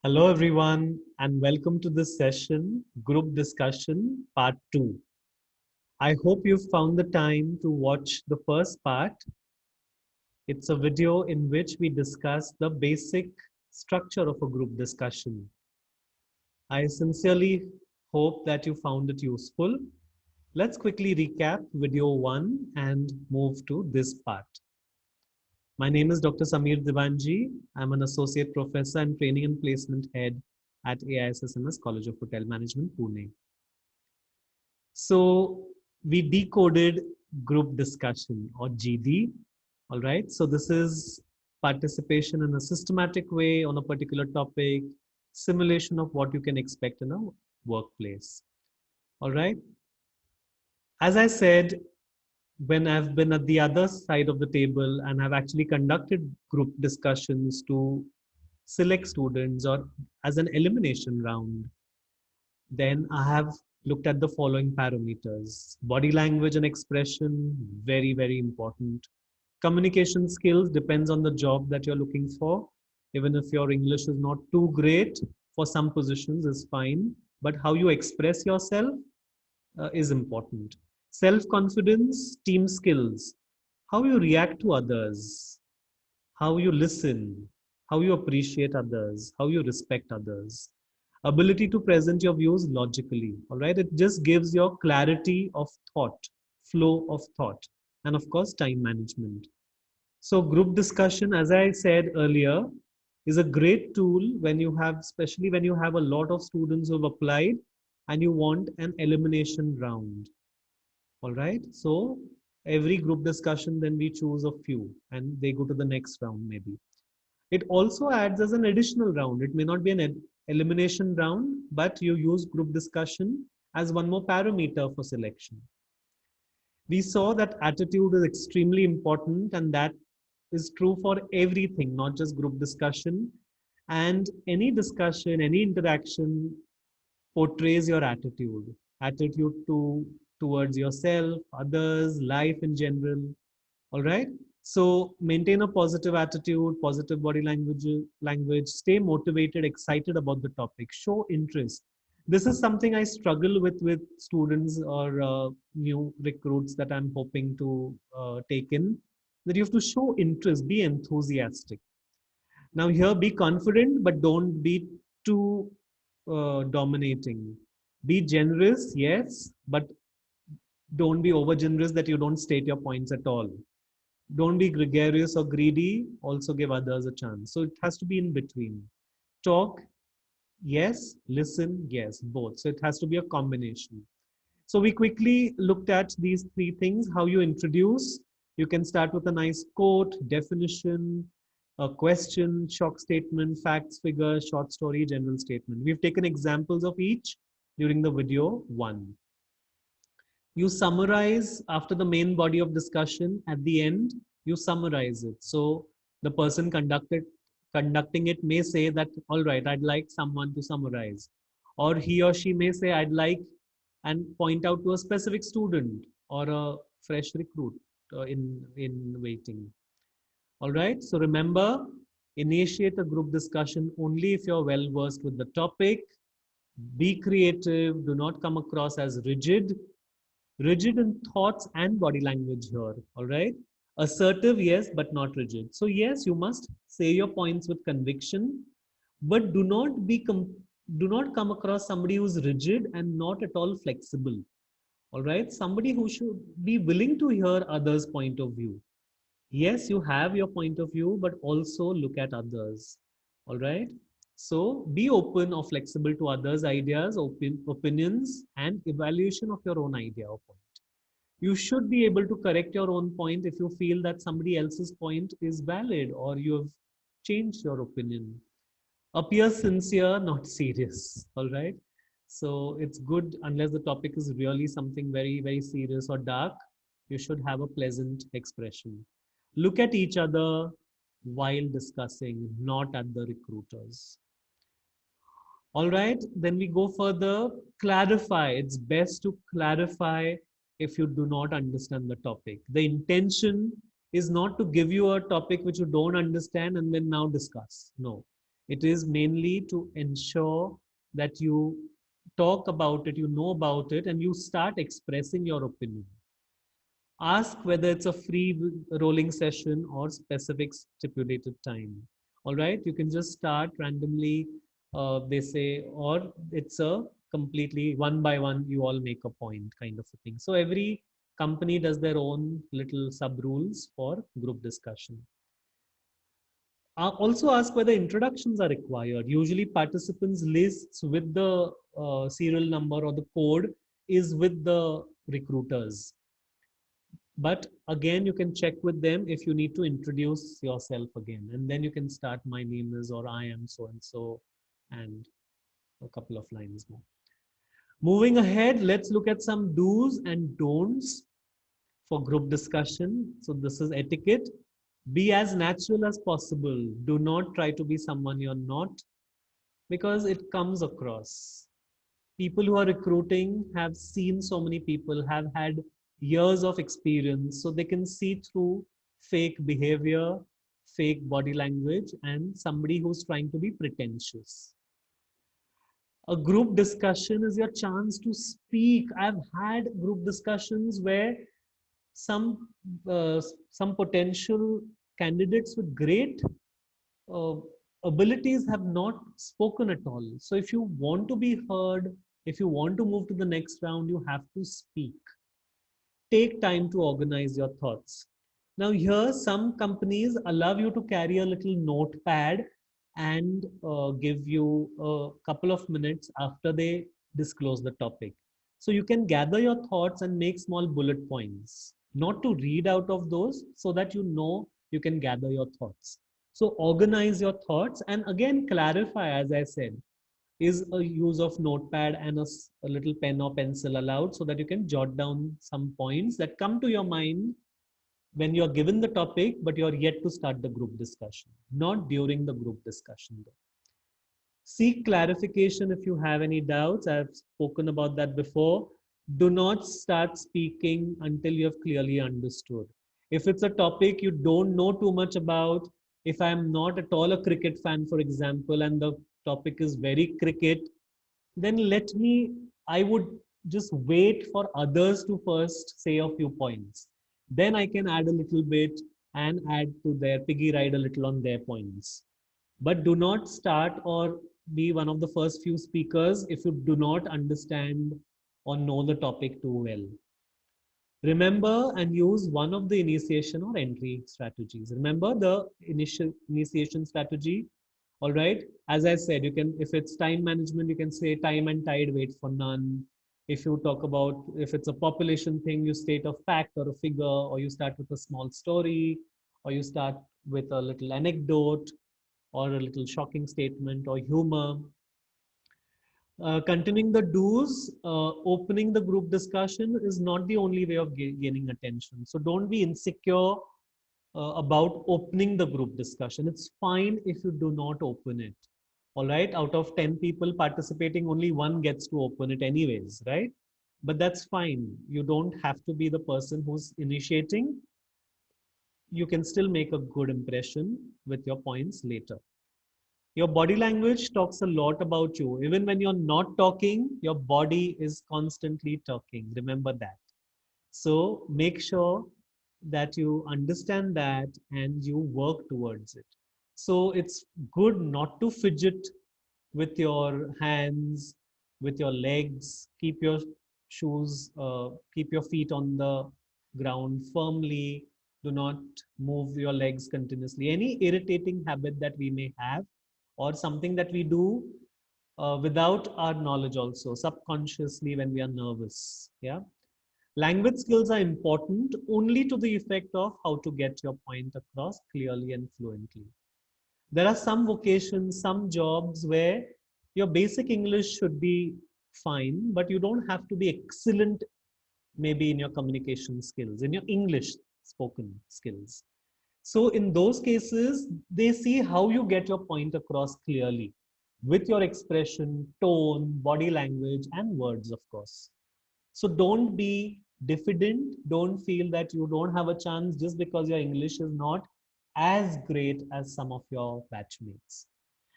Hello, everyone, and welcome to this session, Group Discussion Part 2. I hope you've found the time to watch the first part. It's a video in which we discuss the basic structure of a group discussion. I sincerely hope that you found it useful. Let's quickly recap video 1 and move to this part. My name is Dr. Samir Divanji. I'm an associate professor and training and placement head at AISSMS College of Hotel Management, Pune. So we decoded group discussion or GD. All right. So this is participation in a systematic way on a particular topic, simulation of what you can expect in a workplace. All right. As I said, when I've been at the other side of the table and I've actually conducted group discussions to select students or as an elimination round, then I have looked at the following parameters. Body language and expression, very, very important. Communication skills depends on the job that you're looking for. Even if your English is not too great, for some positions is fine. But how you express yourself is important. Self-confidence, team skills, how you react to others, how you listen, how you appreciate others, how you respect others. Ability to present your views logically, all right? It just gives your clarity of thought, flow of thought, and of course, time management. So group discussion, as I said earlier, is a great tool when you have, especially when you have a lot of students who have applied and you want an elimination round. All right. So every group discussion, then we choose a few and they go to the next round maybe. It also adds as an additional round. It may not be an elimination round, but you use group discussion as one more parameter for selection. We saw that attitude is extremely important, and that is true for everything, not just group discussion. And any discussion, any interaction portrays your attitude towards yourself, others, life in general. All right. So maintain a positive attitude, positive body language, stay motivated, excited about the topic, show interest. This is something I struggle with students or new recruits that I'm hoping to take in, that you have to show interest, be enthusiastic. Now here, be confident, but don't be too dominating. Be generous, yes, but don't be over generous that you don't state your points at all. Don't be gregarious or greedy. Also give others a chance. So it has to be in between. Talk, yes. Listen, yes. Both. So it has to be a combination. So we quickly looked at these three things. How you introduce. You can start with a nice quote, definition, a question, shock statement, facts, figures, short story, general statement. We've taken examples of each during the video one. You summarize after the main body of discussion. At the end, you summarize it. So the person conducting it may say that, all right, I'd like someone to summarize, or he or she may say, I'd like, and point out to a specific student or a fresh recruit in waiting. All right. So remember, initiate a group discussion only if you're well versed with the topic. Be creative. Do not come across as rigid in thoughts and body language here. All right. Assertive, yes, but not rigid. So yes, you must say your points with conviction, but do not come across somebody who's rigid and not at all flexible. All right. Somebody who should be willing to hear others' point of view. Yes, you have your point of view, but also look at others. All right. So be open or flexible to others' ideas, opinions, and evaluation of your own idea or point. You should be able to correct your own point if you feel that somebody else's point is valid or you have changed your opinion. Appear sincere, not serious. All right. So it's good, unless the topic is really something very, very serious or dark, you should have a pleasant expression. Look at each other while discussing, not at the recruiters. All right, then we go further. Clarify. It's best to clarify if you do not understand the topic. The intention is not to give you a topic which you don't understand and then now discuss. No. It is mainly to ensure that you talk about it, you know about it, and you start expressing your opinion. Ask whether it's a free rolling session or specific stipulated time. All right, you can just start randomly, they say, or it's a completely one by one, you all make a point kind of a thing. So every company does their own little sub rules for group discussion. Also ask whether introductions are required. Usually participants lists with the serial number or the code is with the recruiters. But again, you can check with them if you need to introduce yourself again. And then you can start, my name is, or I am so and so, and a couple of lines more. Moving ahead, let's look at some do's and don'ts for group discussion. So this is etiquette. Be as natural as possible. Do not try to be someone you're not, because it comes across. People who are recruiting have seen so many people, have had years of experience, so they can see through fake behavior, fake body language, and somebody who's trying to be pretentious. A group discussion is your chance to speak. I've had group discussions where some uh, some potential candidates with great uh, abilities have not spoken at all. So if you want to be heard, if you want to move to the next round, you have to speak. Take time to organize your thoughts. Now, here, some companies allow you to carry a little notepad and give you a couple of minutes after they disclose the topic. So you can gather your thoughts and make small bullet points, not to read out of those, so that you know you can gather your thoughts. So organize your thoughts and again clarify, as I said, is a use of notepad and a little pen or pencil allowed, so that you can jot down some points that come to your mind when you're given the topic, but you're yet to start the group discussion, not during the group discussion though. Seek clarification if you have any doubts. I've spoken about that before. Do not start speaking until you have clearly understood. If it's a topic you don't know too much about, if I'm not at all a cricket fan, for example, and the topic is very cricket, then I would just wait for others to first say a few points. Then I can add a little bit and add to their piggy ride a little on their points. But do not start or be one of the first few speakers if you do not understand or know the topic too well. Remember and use one of the initiation or entry strategies. Remember the initial initiation strategy. All right. As I said, you can, if it's time management, you can say time and tide, wait for none. If you talk about, if it's a population thing, you state a fact or a figure, or you start with a small story, or you start with a little anecdote, or a little shocking statement or humor. Continuing the do's, opening the group discussion is not the only way of gaining attention. So don't be insecure about opening the group discussion. It's fine if you do not open it. All right. Out of 10 people participating, only one gets to open it anyways, right? But that's fine. You don't have to be the person who's initiating. You can still make a good impression with your points later. Your body language talks a lot about you. Even when you're not talking, your body is constantly talking. Remember that. So make sure that you understand that and you work towards it. So it's good not to fidget with your hands, with your legs. Keep your keep your feet on the ground firmly. Do not move your legs continuously. Any irritating habit that we may have, or something that we do without our knowledge also, subconsciously, when we are nervous. Yeah. Language skills are important only to the effect of how to get your point across clearly and fluently. There are some vocations, some jobs where your basic English should be fine, but you don't have to be excellent maybe in your communication skills, in your English spoken skills. So in those cases, they see how you get your point across clearly with your expression, tone, body language, and words, of course. So don't be diffident. Don't feel that you don't have a chance just because your English is not as great as some of your batchmates.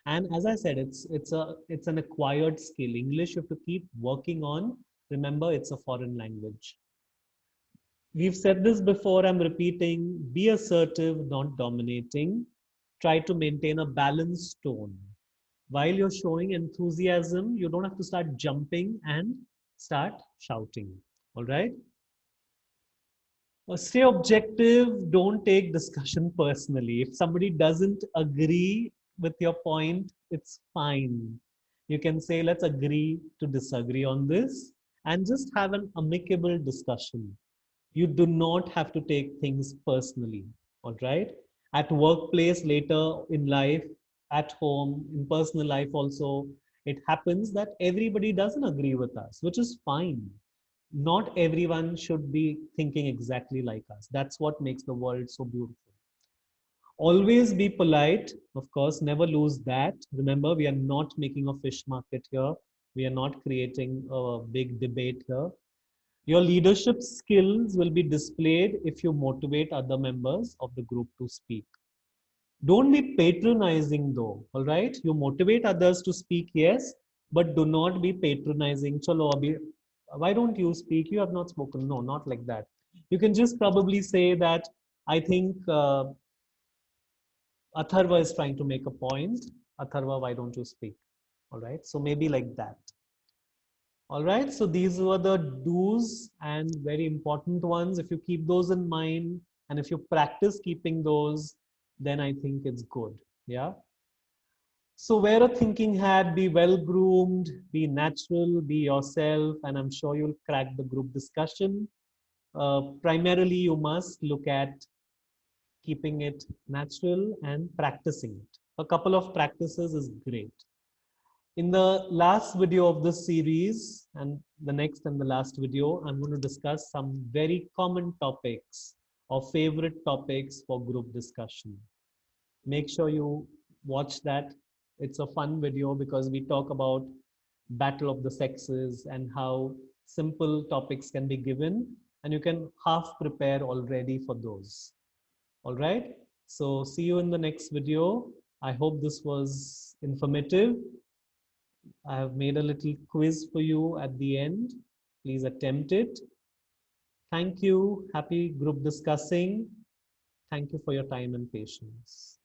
And as I said, it's an acquired skill. English you have to keep working on. Remember, it's a foreign language. We've said this before, I'm repeating, be assertive, not dominating. Try to maintain a balanced tone. While you're showing enthusiasm, you don't have to start jumping and start shouting. All right? Stay objective, don't take discussion personally. If somebody doesn't agree with your point, it's fine. You can say, let's agree to disagree on this and just have an amicable discussion. You do not have to take things personally. All right? At workplace, later in life, at home, in personal life also, it happens that everybody doesn't agree with us, which is fine. Not everyone should be thinking exactly like us. That's what makes the world so beautiful. Always be polite, of course, never lose that. Remember, we are not making a fish market here. We are not creating a big debate here. Your leadership skills will be displayed if you motivate other members of the group to speak. Don't be patronizing though, all right? You motivate others to speak, yes, but do not be patronizing. Chalo, abhi, why don't you speak? You have not spoken. No, not like that. You can just probably say that I think Atharva is trying to make a point. Atharva, why don't you speak? All right. So maybe like that. All right. So these were the do's and very important ones. If you keep those in mind and if you practice keeping those, then I think it's good. Yeah. So wear a thinking hat, be well groomed, be natural, be yourself, and I'm sure you'll crack the group discussion. Primarily, you must look at keeping it natural and practicing it. A couple of practices is great. In the last video of this series and the next and the last video, I'm going to discuss some very common topics or favorite topics for group discussion. Make sure you watch that. It's a fun video because we talk about battle of the sexes and how simple topics can be given and you can half prepare already for those. All right. So see you in the next video. I hope this was informative. I have made a little quiz for you at the end. Please attempt it. Thank you. Happy group discussing. Thank you for your time and patience.